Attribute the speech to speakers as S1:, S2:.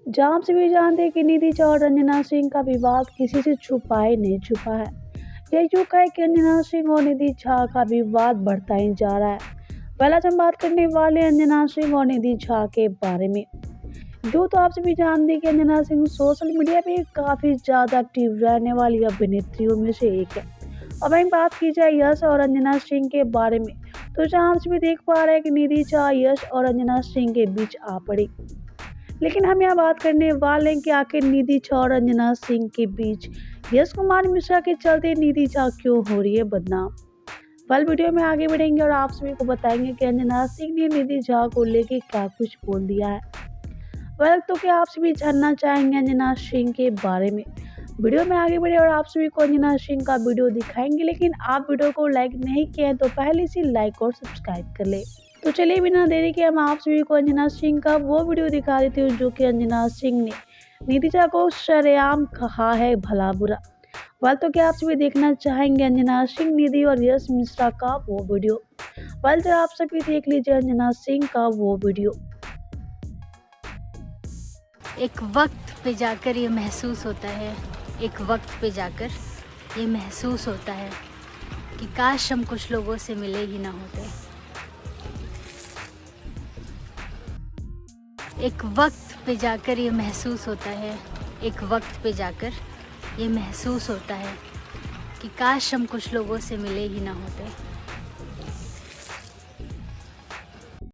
S1: जहाँ से भी जानते कि निधि झा और रंजना सिंह का विवाद किसी से छुपा ही नहीं छुपा है। यह यूँ है कि रंजना सिंह और निधि झा का विवाद बढ़ता ही जा रहा है। पहला हम बात करने वाले रंजना सिंह और निधि झा के बारे में। जो तो आप सभी जानते हैं कि रंजना सिंह सोशल मीडिया पे काफ़ी ज़्यादा एक्टिव रहने वाली अभिनेत्रियों में से एक है। अब वहीं बात की जाए यश और रंजना सिंह के बारे में, तो जहाँ आप सभी देख पा रहे हैं कि निधि झा यश और रंजना सिंह के बीच आ पड़ी। लेकिन हम यहाँ बात करने वाले हैं कि आखिर निधि झा और रंजना सिंह के बीच यश कुमार मिश्रा के चलते निधि झा क्यों हो रही है बदनाम। कल वीडियो में आगे बढ़ेंगे और आप सभी को बताएंगे कि रंजना सिंह ने निधि झा को लेके क्या कुछ बोल दिया है। तो क्या आप सभी जानना चाहेंगे रंजना सिंह के बारे में। वीडियो में आगे बढ़े और आप सभी को रंजना सिंह का वीडियो दिखाएंगे, लेकिन आप वीडियो को लाइक नहीं किए हैं तो पहले से लाइक और सब्सक्राइब कर ले। तो चलिए बिना देरी के हम आप सभी को रंजना सिंह का वो वीडियो दिखा देते हैं जो कि रंजना सिंह ने निधि झा को सरेआम कहा है भला बुरा। तो क्या आप सभी देखना चाहेंगे रंजना सिंह, निधि और यश मिश्रा का वो वीडियो। तो आप सभी देख लीजिए रंजना सिंह का वो वीडियो।
S2: एक वक्त पे जाकर ये महसूस होता है, एक वक्त पे जाकर ये महसूस होता है कि काश हम कुछ लोगों से मिले ही ना होते। एक वक्त पे जाकर ये महसूस होता है, एक वक्त पे जाकर ये महसूस होता है कि काश हम कुछ लोगों से मिले ही ना होते।